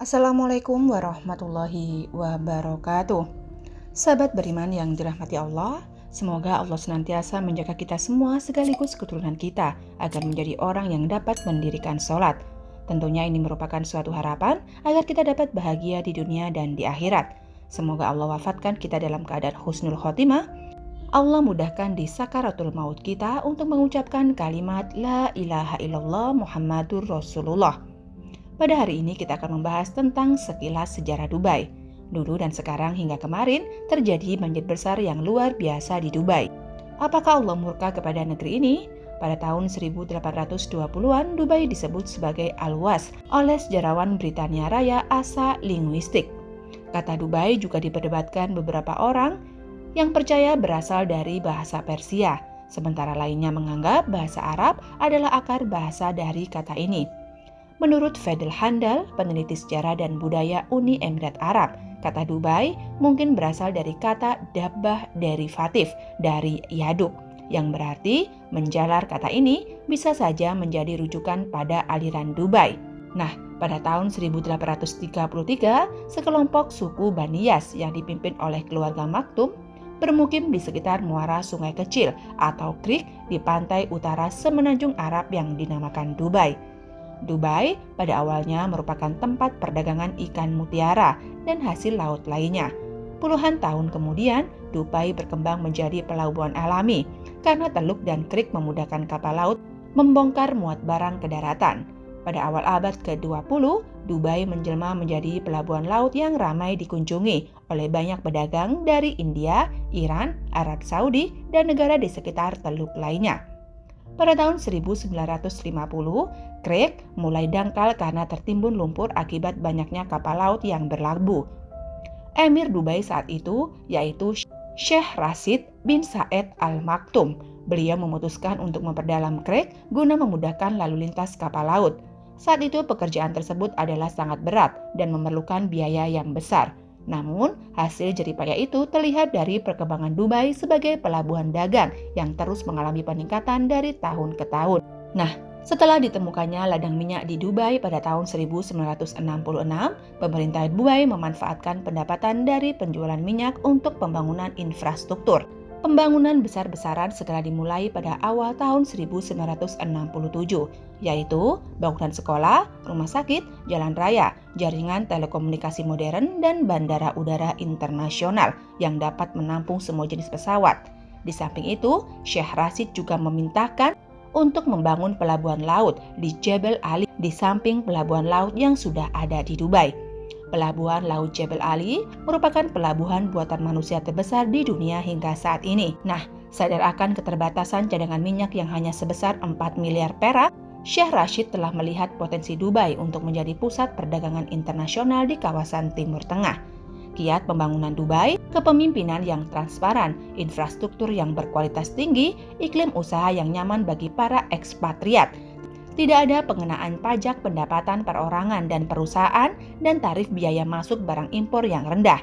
Assalamualaikum warahmatullahi wabarakatuh. Sahabat beriman yang dirahmati Allah, semoga Allah senantiasa menjaga kita semua sekaligus keturunan kita agar menjadi orang yang dapat mendirikan sholat. Tentunya ini merupakan suatu harapan agar kita dapat bahagia di dunia dan di akhirat. Semoga Allah wafatkan kita dalam keadaan husnul khotimah. Allah mudahkan di sakaratul maut kita untuk mengucapkan kalimat La ilaha illallah Muhammadur Rasulullah. Pada hari ini kita akan membahas tentang sekilas sejarah Dubai. Dulu dan sekarang hingga kemarin terjadi banjir besar yang luar biasa di Dubai. Apakah Allah murka kepada negeri ini? Pada tahun 1820-an, Dubai disebut sebagai Al-Was oleh sejarawan Britania Raya Asa Linguistik. Kata Dubai juga diperdebatkan beberapa orang yang percaya berasal dari bahasa Persia, sementara lainnya menganggap bahasa Arab adalah akar bahasa dari kata ini. Menurut Fadel Handal, peneliti sejarah dan budaya Uni Emirat Arab, kata Dubai mungkin berasal dari kata dabbah derivatif dari yadub, yang berarti menjalar. Kata ini bisa saja menjadi rujukan pada aliran Dubai. Nah, pada tahun 1833, sekelompok suku Baniyas yang dipimpin oleh keluarga Maktum bermukim di sekitar muara sungai kecil atau creek di pantai utara semenanjung Arab yang dinamakan Dubai. Dubai pada awalnya merupakan tempat perdagangan ikan mutiara dan hasil laut lainnya. Puluhan tahun kemudian, Dubai berkembang menjadi pelabuhan alami karena teluk dan krik memudahkan kapal laut membongkar muat barang ke daratan. Pada awal abad ke-20, Dubai menjelma menjadi pelabuhan laut yang ramai dikunjungi oleh banyak pedagang dari India, Iran, Arab Saudi, dan negara di sekitar teluk lainnya. Pada tahun 1950, Creek mulai dangkal karena tertimbun lumpur akibat banyaknya kapal laut yang berlabuh. Emir Dubai saat itu yaitu Sheikh Rashid bin Said Al Maktoum. Beliau memutuskan untuk memperdalam Creek guna memudahkan lalu lintas kapal laut. Saat itu pekerjaan tersebut adalah sangat berat dan memerlukan biaya yang besar. Namun, hasil jeripaya itu terlihat dari perkembangan Dubai sebagai pelabuhan dagang yang terus mengalami peningkatan dari tahun ke tahun. Nah, setelah ditemukannya ladang minyak di Dubai pada tahun 1966, pemerintah Dubai memanfaatkan pendapatan dari penjualan minyak untuk pembangunan infrastruktur. Pembangunan besar-besaran segera dimulai pada awal tahun 1967, yaitu bangunan sekolah, rumah sakit, jalan raya, jaringan telekomunikasi modern, dan bandara udara internasional yang dapat menampung semua jenis pesawat. Di samping itu, Sheikh Rashid juga memintakan untuk membangun pelabuhan laut di Jebel Ali di samping pelabuhan laut yang sudah ada di Dubai. Pelabuhan Laut Jebel Ali merupakan pelabuhan buatan manusia terbesar di dunia hingga saat ini. Nah, sadar akan keterbatasan cadangan minyak yang hanya sebesar 4 miliar perak, Sheikh Rashid telah melihat potensi Dubai untuk menjadi pusat perdagangan internasional di kawasan Timur Tengah. Kiat pembangunan Dubai, kepemimpinan yang transparan, infrastruktur yang berkualitas tinggi, iklim usaha yang nyaman bagi para ekspatriat. Tidak ada pengenaan pajak pendapatan perorangan dan perusahaan dan tarif biaya masuk barang impor yang rendah.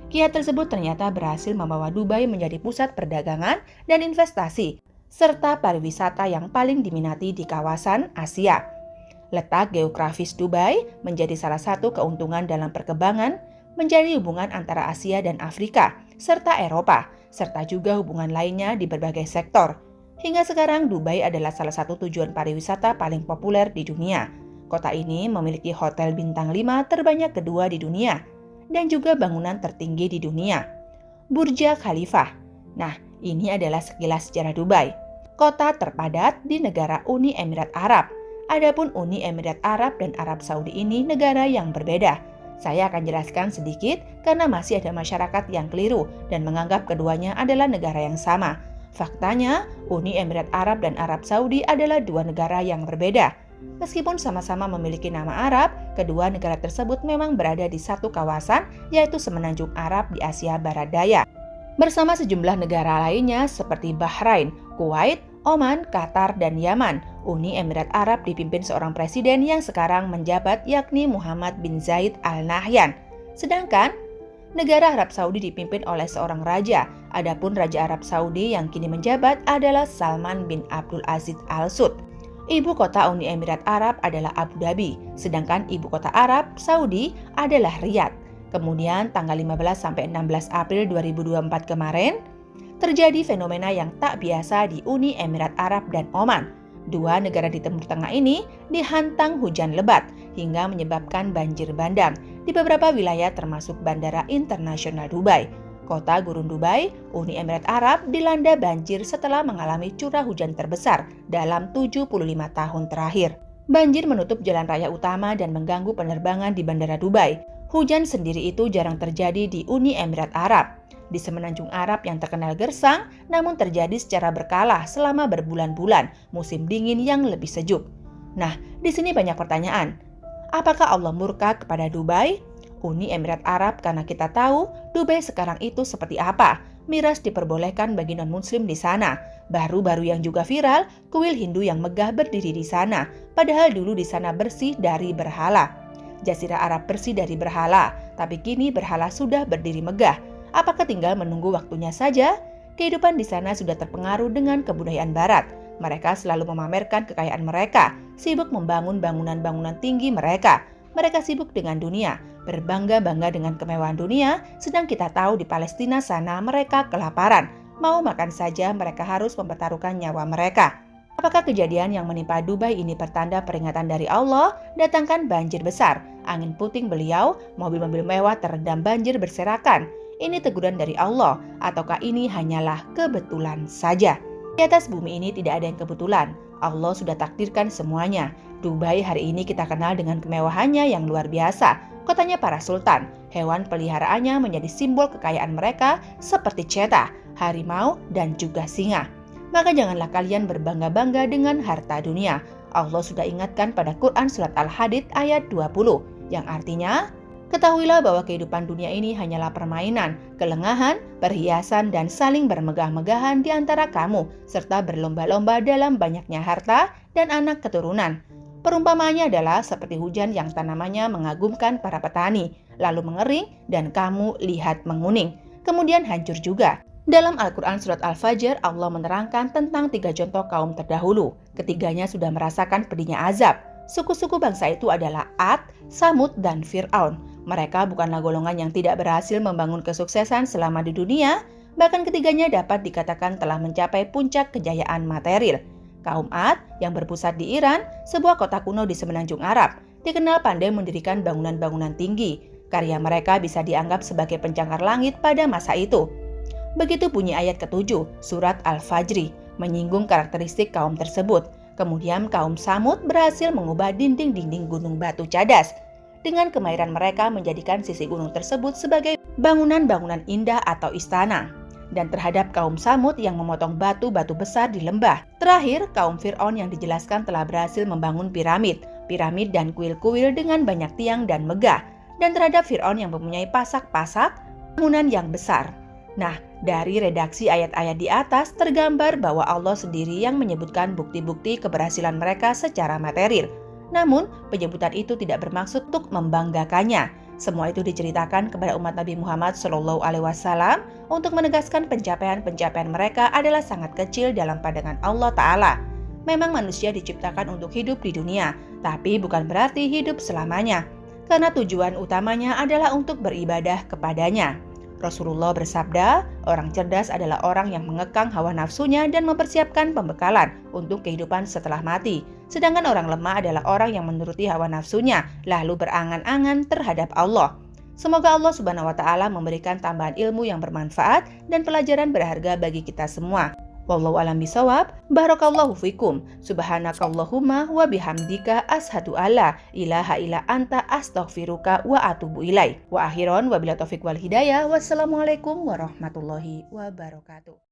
Kiat tersebut ternyata berhasil membawa Dubai menjadi pusat perdagangan dan investasi, serta pariwisata yang paling diminati di kawasan Asia. Letak geografis Dubai menjadi salah satu keuntungan dalam perkembangan, menjadi hubungan antara Asia dan Afrika, serta Eropa, serta juga hubungan lainnya di berbagai sektor. Hingga sekarang Dubai adalah salah satu tujuan pariwisata paling populer di dunia. Kota ini memiliki hotel bintang 5 terbanyak kedua di dunia dan juga bangunan tertinggi di dunia, Burj Khalifa. Nah, ini adalah sekilas sejarah Dubai, kota terpadat di negara Uni Emirat Arab. Adapun Uni Emirat Arab dan Arab Saudi ini negara yang berbeda. Saya akan jelaskan sedikit karena masih ada masyarakat yang keliru dan menganggap keduanya adalah negara yang sama. Faktanya, Uni Emirat Arab dan Arab Saudi adalah dua negara yang berbeda. Meskipun sama-sama memiliki nama Arab, kedua negara tersebut memang berada di satu kawasan, yaitu Semenanjung Arab di Asia Barat Daya. Bersama sejumlah negara lainnya seperti Bahrain, Kuwait, Oman, Qatar, dan Yaman, Uni Emirat Arab dipimpin seorang presiden yang sekarang menjabat yakni Muhammad bin Zayed Al Nahyan. Sedangkan negara Arab Saudi dipimpin oleh seorang raja. Adapun Raja Arab Saudi yang kini menjabat adalah Salman bin Abdul Aziz Al Saud. Ibu kota Uni Emirat Arab adalah Abu Dhabi, sedangkan ibu kota Arab Saudi adalah Riyadh. Kemudian tanggal 15 sampai 16 April 2024 kemarin, terjadi fenomena yang tak biasa di Uni Emirat Arab dan Oman. Dua negara di Timur Tengah ini dihantam hujan lebat hingga menyebabkan banjir bandang di beberapa wilayah termasuk Bandara Internasional Dubai. Kota Gurun Dubai, Uni Emirat Arab dilanda banjir setelah mengalami curah hujan terbesar dalam 75 tahun terakhir. Banjir menutup jalan raya utama dan mengganggu penerbangan di Bandara Dubai. Hujan sendiri itu jarang terjadi di Uni Emirat Arab. Di semenanjung Arab yang terkenal gersang, namun terjadi secara berkala selama berbulan-bulan musim dingin yang lebih sejuk. Nah, di sini banyak pertanyaan. Apakah Allah murka kepada Dubai? Uni Emirat Arab, karena kita tahu Dubai sekarang itu seperti apa. Miras diperbolehkan bagi non-muslim di sana. Baru-baru yang juga viral, kuil Hindu yang megah berdiri di sana. Padahal dulu di sana bersih dari berhala. Jazirah Arab bersih dari berhala, tapi kini berhala sudah berdiri megah. Apakah tinggal menunggu waktunya saja? Kehidupan di sana sudah terpengaruh dengan kebudayaan barat. Mereka selalu memamerkan kekayaan mereka, sibuk membangun bangunan-bangunan tinggi mereka. Mereka sibuk dengan dunia, berbangga-bangga dengan kemewahan dunia, sedang kita tahu di Palestina sana mereka kelaparan. Mau makan saja mereka harus mempertaruhkan nyawa mereka. Apakah kejadian yang menimpa Dubai ini pertanda peringatan dari Allah? Datangkan banjir besar, angin puting beliau, mobil-mobil mewah terendam banjir berserakan. Ini teguran dari Allah, ataukah ini hanyalah kebetulan saja? Di atas bumi ini tidak ada yang kebetulan. Allah sudah takdirkan semuanya. Dubai hari ini kita kenal dengan kemewahannya yang luar biasa. Kotanya para sultan, hewan peliharaannya menjadi simbol kekayaan mereka seperti cheetah, harimau, dan juga singa. Maka janganlah kalian berbangga-bangga dengan harta dunia. Allah sudah ingatkan pada Quran Surat Al-Hadid ayat 20, yang artinya, ketahuilah bahwa kehidupan dunia ini hanyalah permainan, kelengahan, perhiasan, dan saling bermegah-megahan di antara kamu, serta berlomba-lomba dalam banyaknya harta dan anak keturunan. Perumpamaannya adalah seperti hujan yang tanamannya mengagumkan para petani, lalu mengering dan kamu lihat menguning, kemudian hancur juga. Dalam Al-Quran Surat Al-Fajr, Allah menerangkan tentang 3 contoh kaum terdahulu. Ketiganya sudah merasakan pedihnya azab. Suku-suku bangsa itu adalah Ad, Samud, dan Fir'aun. Mereka bukanlah golongan yang tidak berhasil membangun kesuksesan selama di dunia, bahkan ketiganya dapat dikatakan telah mencapai puncak kejayaan material. Kaum Ad yang berpusat di Iran, sebuah kota kuno di semenanjung Arab, dikenal pandai mendirikan bangunan-bangunan tinggi. Karya mereka bisa dianggap sebagai pencakar langit pada masa itu. Begitu bunyi ayat ke-7, surat Al-Fajr, menyinggung karakteristik kaum tersebut. Kemudian kaum Samud berhasil mengubah dinding-dinding gunung batu cadas. Dengan kemahiran mereka menjadikan sisi gunung tersebut sebagai bangunan-bangunan indah atau istana. Dan terhadap kaum Samud yang memotong batu-batu besar di lembah. Terakhir, kaum Fir'aun yang dijelaskan telah berhasil membangun piramid dan kuil-kuil dengan banyak tiang dan megah. Dan terhadap Fir'aun yang mempunyai pasak-pasak bangunan yang besar. Nah, dari redaksi ayat-ayat di atas tergambar bahwa Allah sendiri yang menyebutkan bukti-bukti keberhasilan mereka secara material. Namun, penyebutan itu tidak bermaksud untuk membanggakannya. Semua itu diceritakan kepada umat Nabi Muhammad SAW untuk menegaskan pencapaian-pencapaian mereka adalah sangat kecil dalam pandangan Allah Ta'ala. Memang manusia diciptakan untuk hidup di dunia, tapi bukan berarti hidup selamanya. Karena tujuan utamanya adalah untuk beribadah kepadanya. Rasulullah bersabda, orang cerdas adalah orang yang mengekang hawa nafsunya dan mempersiapkan pembekalan untuk kehidupan setelah mati. Sedangkan orang lemah adalah orang yang menuruti hawa nafsunya, lalu berangan-angan terhadap Allah. Semoga Allah Subhanahu wa Ta'ala memberikan tambahan ilmu yang bermanfaat dan pelajaran berharga bagi kita semua. Wallahu a'lam bishawab. Barakallahu fikum. Subhanakallahumma wa bihamdika asyhadu alla ilaha illa anta astaghfiruka wa atubu ilaik. Wa akhiran wabillahi taufiq wal hidayah. Wassalamualaikum warahmatullahi wabarakatuh.